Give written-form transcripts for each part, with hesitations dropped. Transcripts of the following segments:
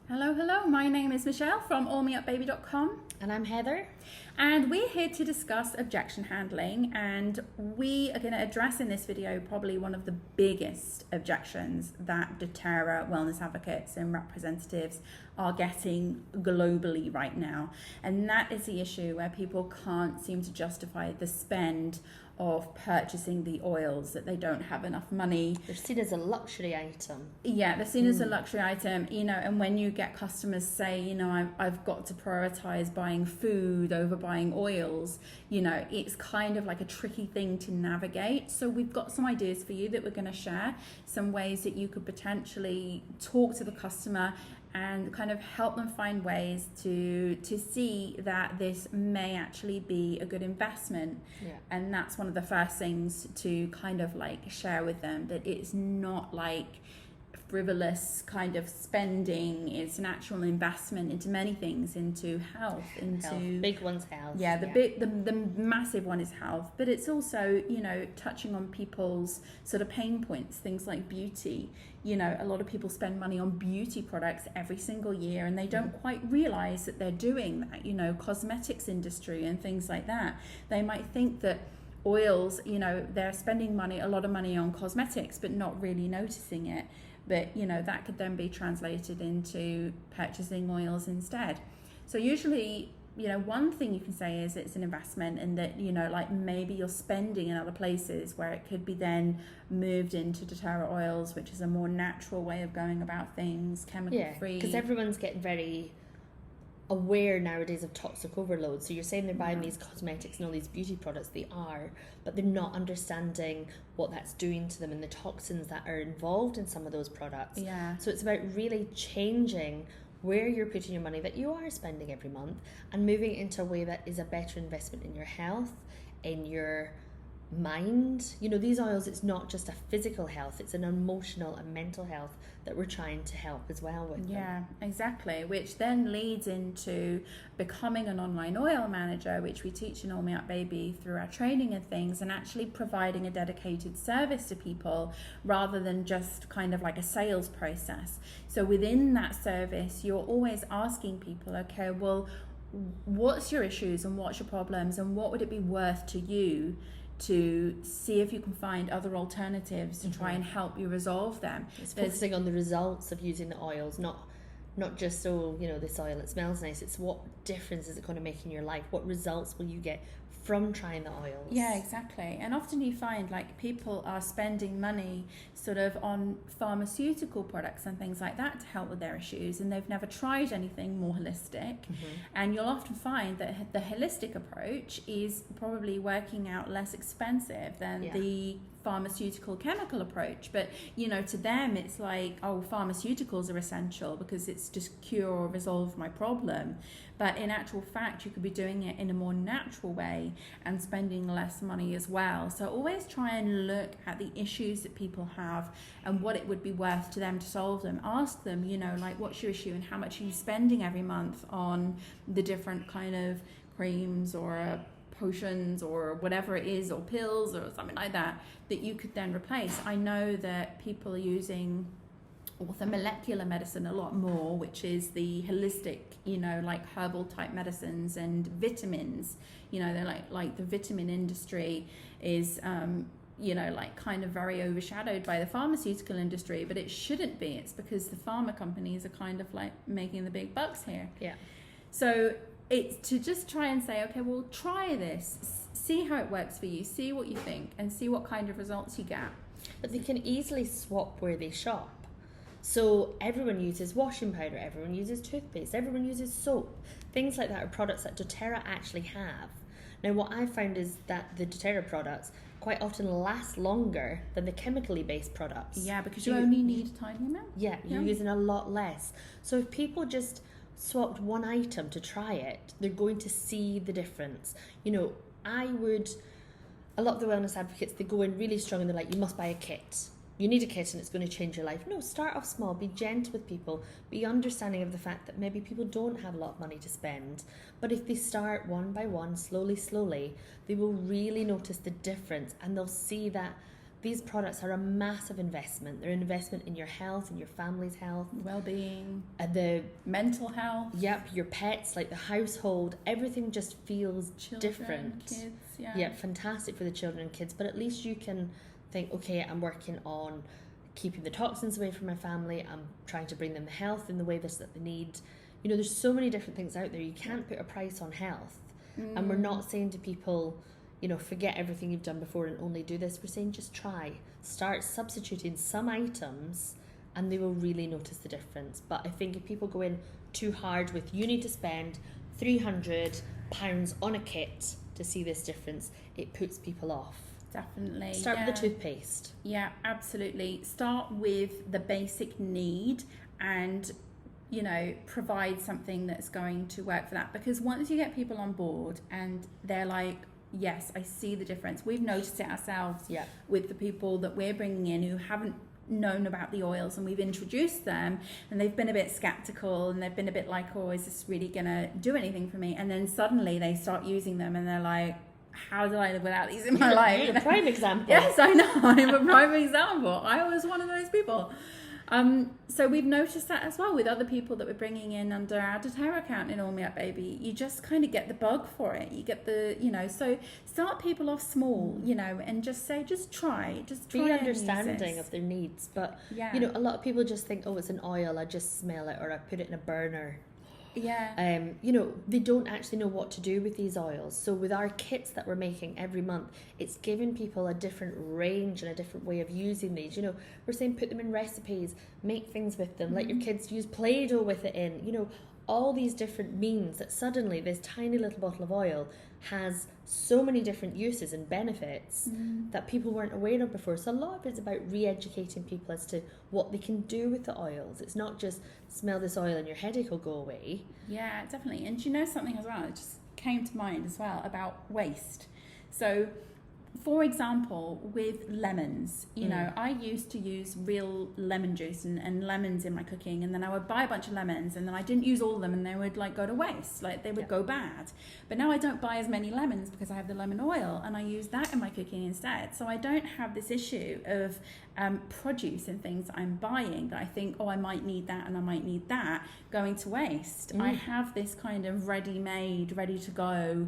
Hello, hello. My name is Michelle from allmeupbaby.com. And I'm Heather. And we're here to discuss objection handling, and we are going to address in this video probably one of the biggest objections that doTERRA wellness advocates and representatives are getting globally right now. And that is the issue where people can't seem to justify the spend of purchasing the oils, that they don't have enough money. They're seen as a luxury item. Yeah, they're seen as a luxury item, and when you get customers say, I've got to prioritize buying food over buying oils, it's kind of like a tricky thing to navigate. So we've got some ideas for you that we're going to share, some ways that you could potentially talk to the customer and kind of help them find ways to see that this may actually be a good investment. Yeah. And that's one of the first things to kind of like share with them, that it's not like frivolous kind of spending. It's an actual investment into many things, into health, into big one's health. Yeah, the massive one is health, but it's also touching on people's sort of pain points, things like beauty. A lot of people spend money on beauty products every single year and they don't quite realize that they're doing that. Cosmetics industry and things like that, they might think that oils, they're spending a lot of money on cosmetics but not really noticing it. But that could then be translated into purchasing oils instead. So usually, one thing you can say is it's an investment, and that like maybe you're spending in other places where it could be then moved into doTERRA oils, which is a more natural way of going about things, chemical free. Because everyone's getting very aware nowadays of toxic overload. So you're saying they're buying these cosmetics and all these beauty products, they are, but they're not understanding what that's doing to them and the toxins that are involved in some of those products. Yeah. So it's about really changing where you're putting your money that you are spending every month and moving it into a way that is a better investment in your health, in your mind. These oils, it's not just a physical health, it's an emotional and mental health that we're trying to help as well with them. Exactly, which then leads into becoming an online oil manager, which we teach in All Me Up Baby through our training and things, and actually providing a dedicated service to people rather than just kind of like a sales process. So within that service, you're always asking people, okay, well, what's your issues and what's your problems and what would it be worth to you to see if you can find other alternatives to try and help you resolve them. It's focusing on the results of using the oils, not just this oil, it smells nice. It's what difference is it going to make in your life? What results will you get from trying the oils? Yeah, exactly. And often you find like people are spending money sort of on pharmaceutical products and things like that to help with their issues, and they've never tried anything more holistic. And you'll often find that the holistic approach is probably working out less expensive than the pharmaceutical chemical approach. But to them it's like, oh, pharmaceuticals are essential because it's just cure or resolve my problem. But in actual fact, you could be doing it in a more natural way and spending less money as well. So always try and look at the issues that people have and what it would be worth to them to solve them. Ask them, like, what's your issue and how much are you spending every month on the different kind of creams or potions or whatever it is, or pills or something like that you could then replace. I know that people are using orthomolecular medicine a lot more, which is the holistic, like herbal type medicines and vitamins. They're like the vitamin industry is like kind of very overshadowed by the pharmaceutical industry, but it shouldn't be. It's because the pharma companies are kind of like making the big bucks here. So it's to just try and say, okay, well, try this, see how it works for you, see what you think, and see what kind of results you get. But they can easily swap where they shop. So everyone uses washing powder, everyone uses toothpaste, everyone uses soap. Things like that are products that doTERRA actually have. Now, what I've found is that the doTERRA products quite often last longer than the chemically based products. Yeah, because you only need a tiny amount. Yeah, you're using a lot less. So if people just swapped one item to try it, they're going to see the difference. A lot of the wellness advocates, they go in really strong and they're like, you must buy a kit. You need a kit and it's going to change your life. No, start off small, be gentle with people, be understanding of the fact that maybe people don't have a lot of money to spend. But if they start one by one, slowly, they will really notice the difference, and they'll see that these products are a massive investment. They're an investment in your health, in your family's health, well-being, the mental health. Yep, your pets, like the household, everything just feels Children, different. Kids, yeah, fantastic for the children and kids. But at least you can think, okay, I'm working on keeping the toxins away from my family. I'm trying to bring them the health in the way that they need. You know, there's so many different things out there. You can't put a price on health. And we're not saying to people, you know, forget everything you've done before and only do this. We're saying just try. Start substituting some items and they will really notice the difference. But I think if people go in too hard with, you need to spend £300 on a kit to see this difference, it puts people off. Definitely. Start with the toothpaste. Yeah, absolutely. Start with the basic need and, you know, provide something that's going to work for that. Because once you get people on board and they're like, yes, I see the difference. We've noticed it ourselves with the people that we're bringing in who haven't known about the oils, and we've introduced them and they've been a bit skeptical and they've been a bit like, oh, is this really gonna do anything for me? And then suddenly they start using them and they're like, how do I live without these in my life? You're a prime example. Yes, I know. I'm a prime example. I was one of those people. So we've noticed that as well with other people that we're bringing in under our doTERRA account in All Me Up Baby. You just kind of get the bug for it. You get the, you know, so start people off small, you know, and just say, just try be understanding of their needs. But, you know, a lot of people just think, oh, it's an oil, I just smell it, or I put it in a burner. Yeah. You know, they don't actually know what to do with these oils. So with our kits that we're making every month, it's giving people a different range and a different way of using these. You know, we're saying put them in recipes, make things with them, let your kids use Play-Doh with it in, you know, all these different means that suddenly this tiny little bottle of oil has so many different uses and benefits that people weren't aware of before. So a lot of it's about re-educating people as to what they can do with the oils. It's not just smell this oil and your headache will go away. Yeah, definitely. And do you know something as well? It just came to mind as well about waste. So, for example, with lemons, you know, I used to use real lemon juice and lemons in my cooking, and then I would buy a bunch of lemons and then I didn't use all of them and they would like go to waste, like they would go bad. But now I don't buy as many lemons because I have the lemon oil and I use that in my cooking instead. So I don't have this issue of produce and things that I'm buying that I think, oh, I might need that and I might need that, going to waste. I have this kind of ready-made, ready-to-go,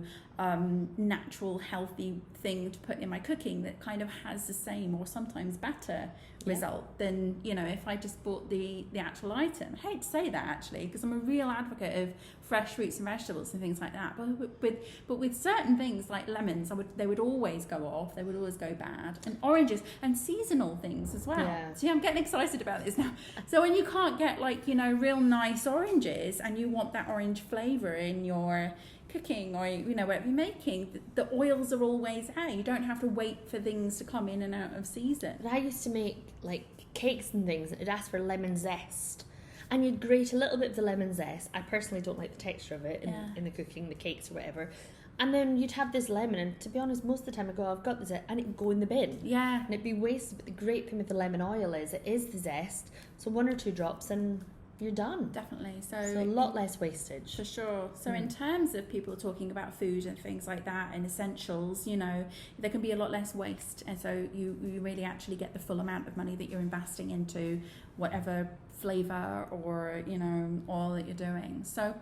natural, healthy thing to put in my cooking that kind of has the same or sometimes better result than, you know, if I just bought the actual item. I hate to say that actually, because I'm a real advocate of fresh fruits and vegetables and things like that. But with certain things like lemons, they would always go off. They would always go bad. And oranges and seasonal things as well. Yeah. See, I'm getting excited about this now. So when you can't get like, you know, real nice oranges and you want that orange flavour in your cooking or, you know, whatever you're making, the oils are always there. You don't have to wait for things to come in and out of season. But I used to make like cakes and things and it'd ask for lemon zest. And you'd grate a little bit of the lemon zest. I personally don't like the texture of it in the cooking, the cakes or whatever. And then you'd have this lemon, and to be honest, most of the time I go, I've got the zest, and it'd go in the bin. Yeah. And it'd be wasted. But the great thing with the lemon oil is it is the zest. So 1 or 2 drops and you're done. Definitely. So a lot less wastage. For sure. So in terms of people talking about food and things like that and essentials, you know, there can be a lot less waste. And so you really actually get the full amount of money that you're investing into whatever flavour or, you know, oil that you're doing. So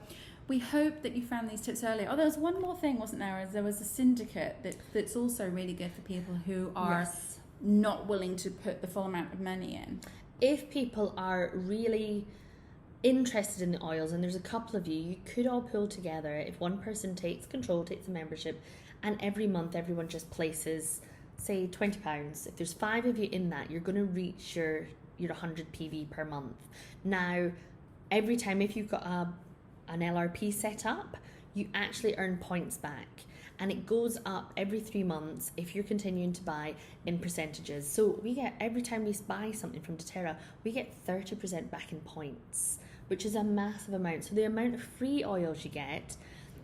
we hope that you found these tips earlier. Oh, there was one more thing, wasn't there? There was a syndicate that's also really good for people who are not willing to put the full amount of money in. If people are really interested in the oils, and there's a couple of you could all pull together. If one person takes control, takes a membership, and every month everyone just places, say, £20. If there's 5 of you in that, you're going to reach your 100 PV per month. Now, every time if you've got an LRP set up, you actually earn points back. And it goes up every 3 months if you're continuing to buy in percentages. So we get, every time we buy something from doTERRA, we get 30% back in points, which is a massive amount. So the amount of free oils you get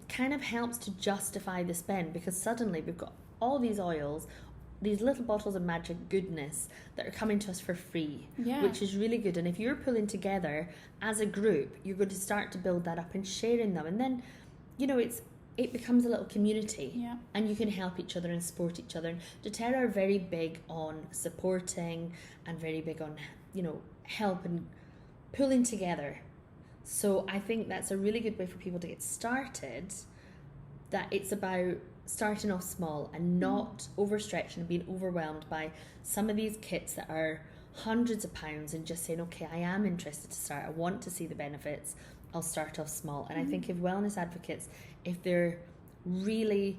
kind of helps to justify the spend, because suddenly we've got all these oils, these little bottles of magic goodness that are coming to us for free, which is really good. And if you're pulling together as a group, you're going to start to build that up and sharing them. And then, you know, it's it becomes a little community. Yeah. And you can help each other and support each other. And doTERRA are very big on supporting and very big on, help and pulling together. So I think that's a really good way for people to get started, that it's about starting off small and not overstretching and being overwhelmed by some of these kits that are hundreds of pounds, and just saying, okay, I am interested to start, I want to see the benefits, I'll start off small. And I think if wellness advocates, if they're really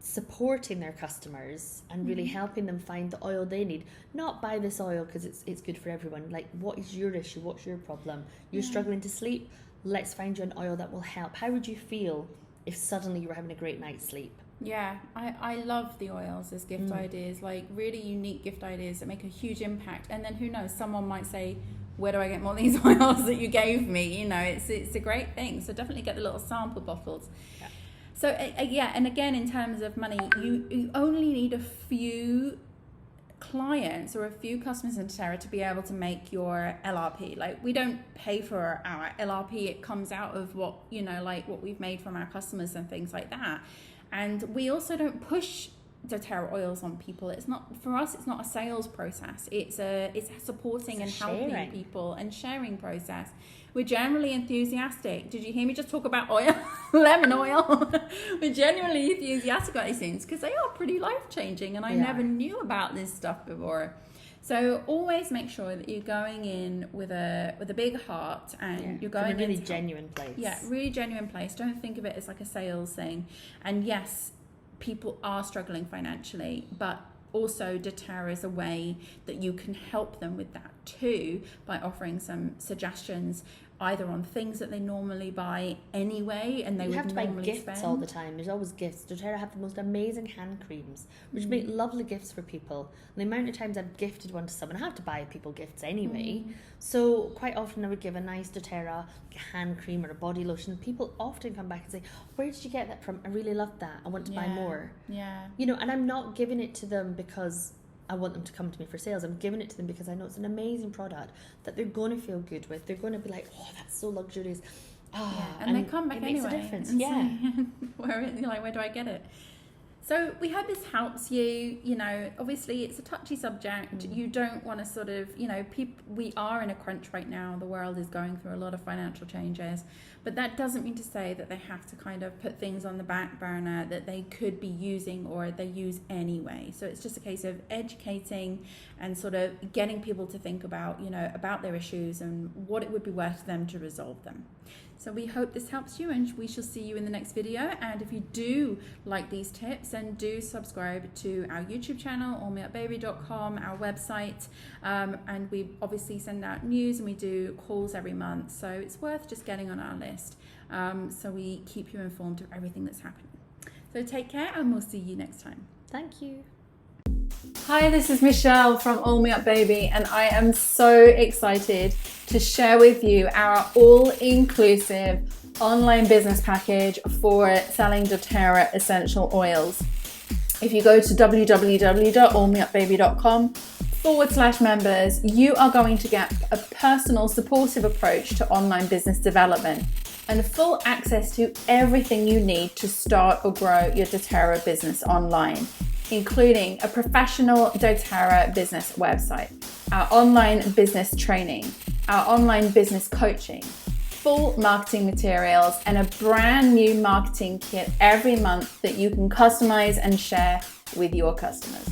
supporting their customers and really helping them find the oil they need, not buy this oil because it's good for everyone, like, what is your issue, what's your problem, you're struggling to sleep, let's find you an oil that will help. How would you feel if suddenly you were having a great night's sleep? Yeah, I love the oils as gift ideas, like really unique gift ideas that make a huge impact. And then who knows, someone might say, where do I get more of these oils that you gave me? It's a great thing. So definitely get the little sample bottles. Yeah. So and again, in terms of money, you only need a few clients or a few customers in doTERRA to be able to make your LRP. Like, we don't pay for our LRP, it comes out of what what we've made from our customers and things like that. And we also don't push doTERRA oils on people. It's not, for us, it's not a sales process. It's a supporting and helping people and sharing process. We're generally enthusiastic. Did you hear me just talk about oil? Lemon oil. We're genuinely enthusiastic about these things because they are pretty life-changing, and I never knew about this stuff before. So always make sure that you're going in with a big heart, and you're going in a really genuine place. Yeah, really genuine place. Don't think of it as like a sales thing. And yes, people are struggling financially, but also doTERRA is a way that you can help them with that too, by offering some suggestions either on things that they normally buy anyway and they would normally spend. You have to buy gifts all the time. There's always gifts. doTERRA have the most amazing hand creams, which make lovely gifts for people. And the amount of times I've gifted one to someone, I have to buy people gifts anyway. So quite often I would give a nice doTERRA hand cream or a body lotion. People often come back and say, where did you get that from? I really loved that. I want to buy more. Yeah. And I'm not giving it to them because I want them to come to me for sales. I'm giving it to them because I know it's an amazing product that they're going to feel good with. They're going to be like, oh, that's so luxurious. And they come back anyway. It makes a difference. Where do I get it? So we hope this helps you. Obviously it's a touchy subject. You don't want to sort of, we are in a crunch right now. The world is going through a lot of financial changes, but that doesn't mean to say that they have to kind of put things on the back burner that they could be using or they use anyway. So it's just a case of educating and sort of getting people to think about, about their issues and what it would be worth them to resolve them. So we hope this helps you, and we shall see you in the next video. And if you do like these tips, then do subscribe to our YouTube channel, allmeupbaby.com, our website, and we obviously send out news and we do calls every month. So it's worth just getting on our list, so we keep you informed of everything that's happening. So take care, and we'll see you next time. Thank you. Hi, this is Michelle from All Me Up Baby, and I am so excited to share with you our all-inclusive online business package for selling doTERRA essential oils. If you go to www.allmeupbaby.com/members, you are going to get a personal, supportive approach to online business development and full access to everything you need to start or grow your doTERRA business online, including a professional doTERRA business website, our online business training, our online business coaching, full marketing materials, and a brand new marketing kit every month that you can customize and share with your customers.